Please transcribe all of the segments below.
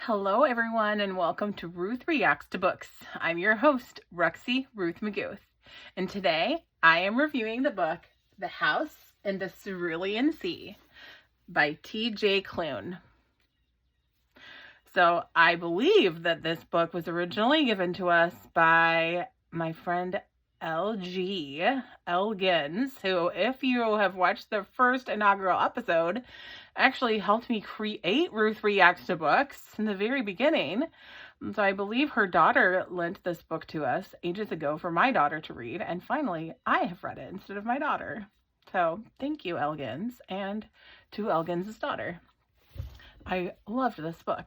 Hello, everyone, and welcome to Ruth Reacts to Books. I'm your host, Ruxie Ruth McGouth, and today I am reviewing the book The House in the Cerulean Sea by T.J. Klune. So I believe that this book was originally given to us by my friend L.G. Elgins, who, if you have watched the first inaugural episode, actually helped me create Ruth Reacts to Books in the very beginning. So I believe her daughter lent this book to us ages ago for my daughter to read, and finally I have read it instead of my daughter. So thank you, Elgins, and to Elgins' daughter. I loved this book.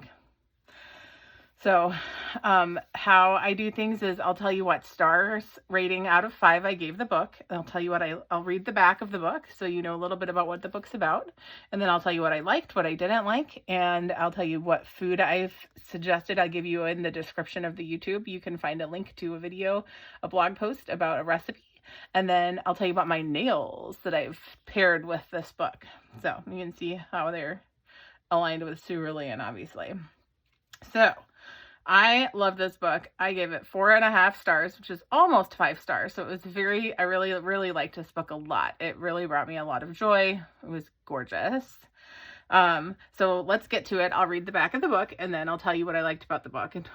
So how I do things is I'll tell you what stars rating out of 5 I gave the book. I'll tell you what I'll read the back of the book so you know a little bit about what the book's about. And then I'll tell you what I liked, what I didn't like, and I'll tell you what food I've suggested. I'll give you in the description of the YouTube. You can find a link to a video, a blog post about a recipe. And then I'll tell you about my nails that I've paired with this book. So you can see how they're aligned with Cerulean, obviously. So I love this book. I gave it 4.5 stars, which is almost 5 stars. So it was I really liked this book a lot. It really brought me a lot of joy. It was gorgeous. So let's get to it. I'll read the back of the book and then I'll tell you what I liked about the book. And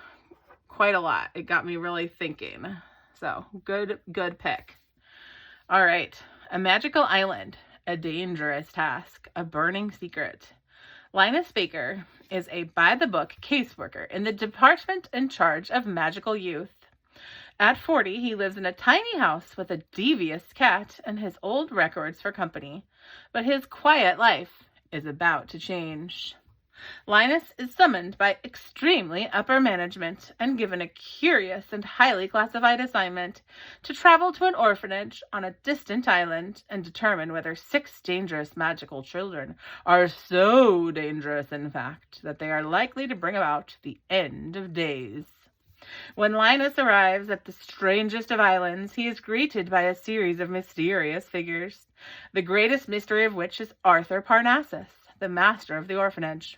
quite a lot. It got me really thinking. So good pick. All right. A magical island, a dangerous task, a burning secret. Linus Baker is a by-the-book caseworker in the department in charge of magical youth. At 40, he lives in a tiny house with a devious cat and his old records for company. But his quiet life is about to change. Linus is summoned by extremely upper management and given a curious and highly classified assignment to travel to an orphanage on a distant island and determine whether 6 dangerous magical children are so dangerous, in fact, that they are likely to bring about the end of days. When Linus arrives at the strangest of islands, he is greeted by a series of mysterious figures, the greatest mystery of which is Arthur Parnassus, the master of the orphanage.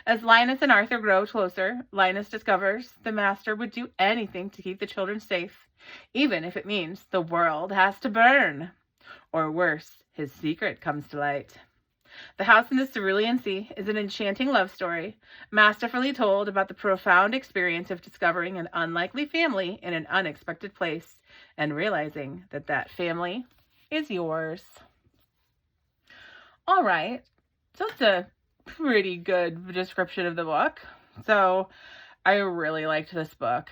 As Linus and Arthur grow closer, Linus discovers the master would do anything to keep the children safe, even if it means the world has to burn. Or worse, his secret comes to light. The House in the Cerulean Sea is an enchanting love story, masterfully told about the profound experience of discovering an unlikely family in an unexpected place and realizing that that family is yours. All right, so it's a pretty good description of the book. So I really liked this book.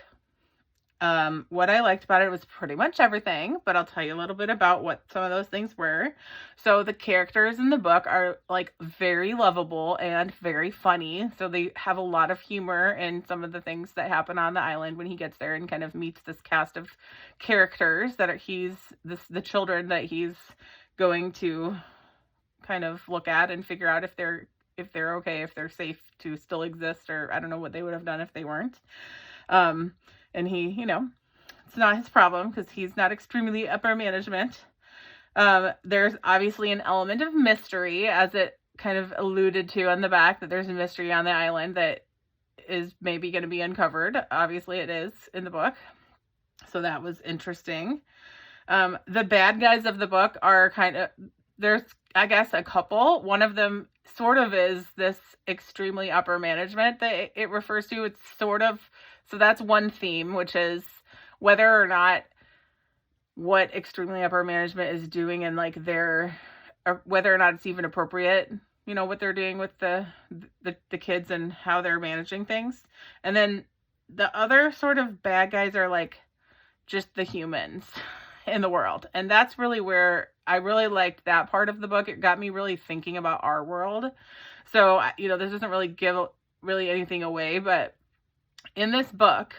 What I liked about it was pretty much everything, but I'll tell you a little bit about what some of those things were. So the characters in the book are like very lovable and very funny. So they have a lot of humor in some of the things that happen on the island when he gets there and kind of meets this cast of characters that are the children that he's going to kind of look at and figure out if they're okay, if they're safe to still exist, or I don't know what they would have done if they weren't. And he, it's not his problem because he's not extremely upper management. There's obviously an element of mystery, as it kind of alluded to on the back, that there's a mystery on the island that is maybe going to be uncovered. Obviously it is in the book. So that was interesting. The bad guys of the book are there's, I guess, a couple. One of them sort of is this extremely upper management that it refers to. It's sort of, so that's one theme, which is whether or not what extremely upper management is doing and like whether or not it's even appropriate, what they're doing with the kids and how they're managing things. And then the other sort of bad guys are like just the humans in the world. And that's really where I really liked that part of the book. It got me really thinking about our world. So, this doesn't really give really anything away, but in this book,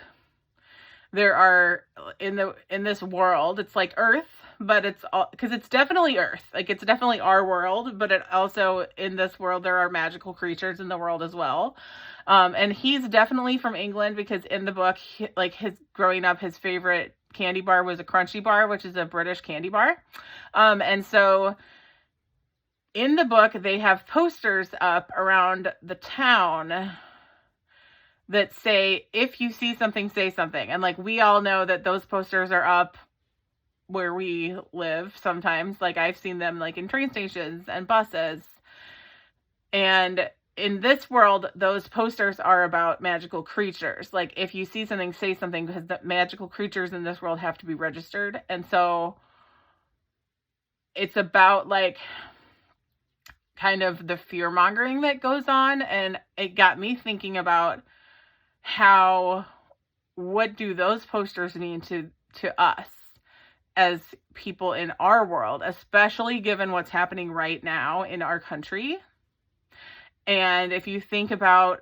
there are in this world, it's like Earth, but it's all, because it's definitely Earth. Like, it's definitely our world, but it also, in this world, there are magical creatures in the world as well. And he's definitely from England because in the book, growing up, his favorite candy bar was a Crunchy bar, which is a British candy bar. And so in the book, they have posters up around the town that say, if you see something, say something. And like, we all know that those posters are up where we live sometimes. Like, I've seen them like in train stations and buses. And in this world, those posters are about magical creatures. Like, if you see something, say something, because the magical creatures in this world have to be registered. And so it's about like kind of the fear mongering that goes on. And it got me thinking about what do those posters mean to us as people in our world, especially given what's happening right now in our country. And if you think about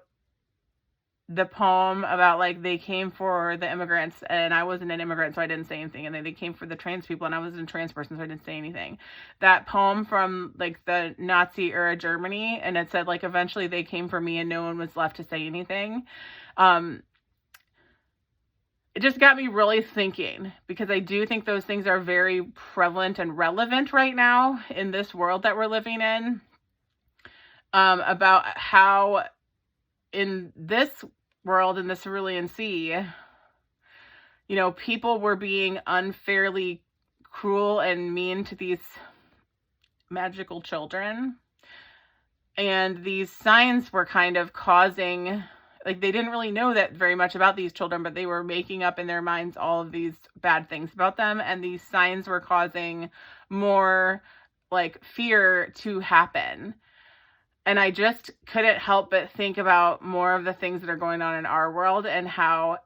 the poem about like they came for the immigrants, and I wasn't an immigrant, so I didn't say anything, and then they came for the trans people, and I wasn't a trans person, so I didn't say anything. That poem from like the Nazi era Germany, and it said like eventually they came for me and no one was left to say anything. It just got me really thinking, because I do think those things are very prevalent and relevant right now in this world that we're living in. About how in this world, in the Cerulean Sea, you know, people were being unfairly cruel and mean to these magical children. And these signs were kind of causing, like, they didn't really know that very much about these children, but they were making up in their minds all of these bad things about them. And these signs were causing more like fear to happen. And I just couldn't help but think about more of the things that are going on in our world, and how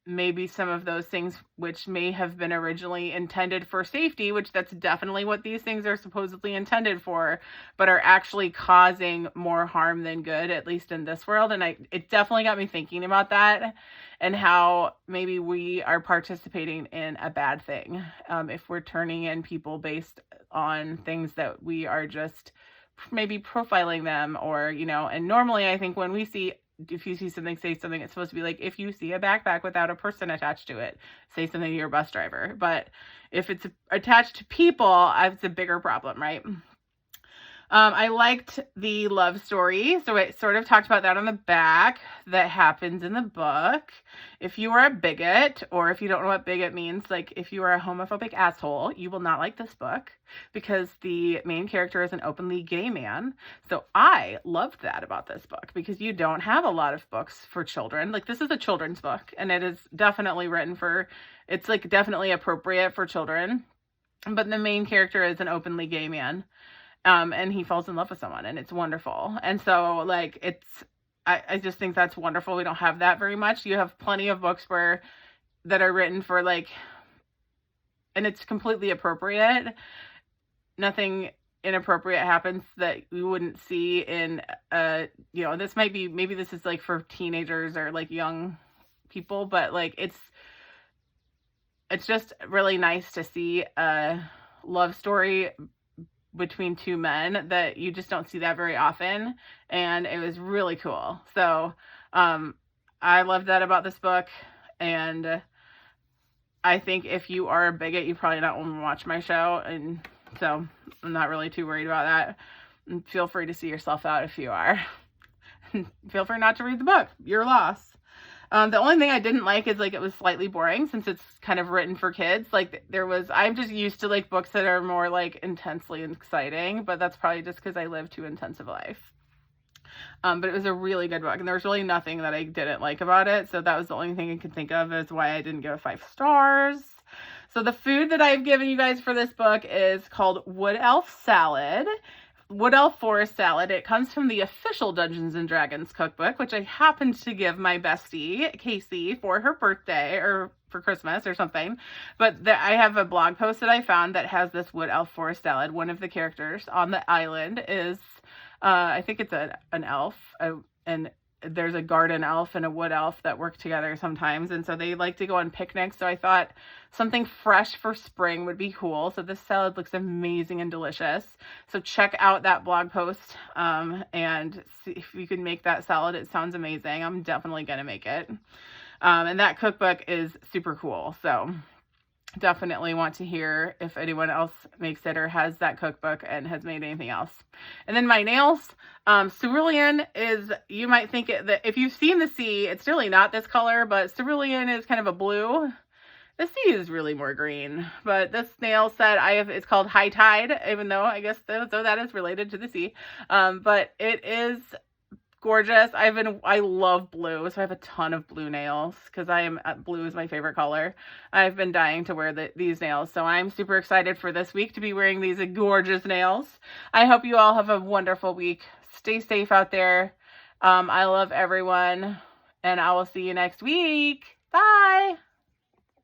maybe some of those things, which may have been originally intended for safety, which that's definitely what these things are supposedly intended for, but are actually causing more harm than good, at least in this world. And it definitely got me thinking about that, and how maybe we are participating in a bad thing if we're turning in people based on things that we are just maybe profiling them, or, you know. And normally I think when we see, if you see something, say something, it's supposed to be like, if you see a backpack without a person attached to it, say something to your bus driver. But if it's attached to people, it's a bigger problem, right? I liked the love story. So it sort of talked about that on the back that happens in the book. If you are a bigot, or if you don't know what bigot means, like if you are a homophobic asshole, you will not like this book, because the main character is an openly gay man. So I loved that about this book, because you don't have a lot of books for children. Like, this is a children's book, and it is definitely written for, it's like definitely appropriate for children. But the main character is an openly gay man. And he falls in love with someone, and it's wonderful. And so like, I just think that's wonderful. We don't have that very much. You have plenty of books that are written for like, and it's completely appropriate. Nothing inappropriate happens that we wouldn't see in, you know, maybe this is like for teenagers or like young people, but like, it's just really nice to see a love story between two men that you just don't see that very often. And it was really cool. So I love that about this book. And I think if you are a bigot, you probably don't want to watch my show. And so I'm not really too worried about that. And feel free to see yourself out if you are. Feel free not to read the book. Your loss. The only thing I didn't like is like, it was slightly boring, since it's kind of written for kids. Like, I'm just used to like books that are more like intensely exciting, but that's probably just because I live too intense of a life. But it was a really good book, and there was really nothing that I didn't like about it. So that was the only thing I could think of as why I didn't give it 5 stars. So the food that I've given you guys for this book is called Wood Elf Salad. Wood Elf Forest Salad. It comes from the official Dungeons and Dragons cookbook, which I happened to give my bestie, Casey, for her birthday or for Christmas or something. But I have a blog post that I found that has this Wood Elf Forest Salad. One of the characters on the island is, I think it's an elf, and there's a garden elf and a wood elf that work together sometimes. And so they like to go on picnics. So I thought something fresh for spring would be cool. So this salad looks amazing and delicious. So check out that blog post and see if you can make that salad. It sounds amazing. I'm definitely going to make it. And that cookbook is super cool. So definitely want to hear if anyone else makes it or has that cookbook and has made anything else. And then my nails, Cerulean is, you might think that if you've seen the sea, it's really not this color, but Cerulean is kind of a blue. The sea is really more green, but this nail set it's called High Tide, even though I guess that is related to the sea. But it is gorgeous. I love blue, so I have a ton of blue nails because blue is my favorite color. I've been dying to wear these nails, so I'm super excited for this week to be wearing these gorgeous nails. I hope you all have a wonderful week. Stay safe out there. I love everyone, and I will see you next week. Bye.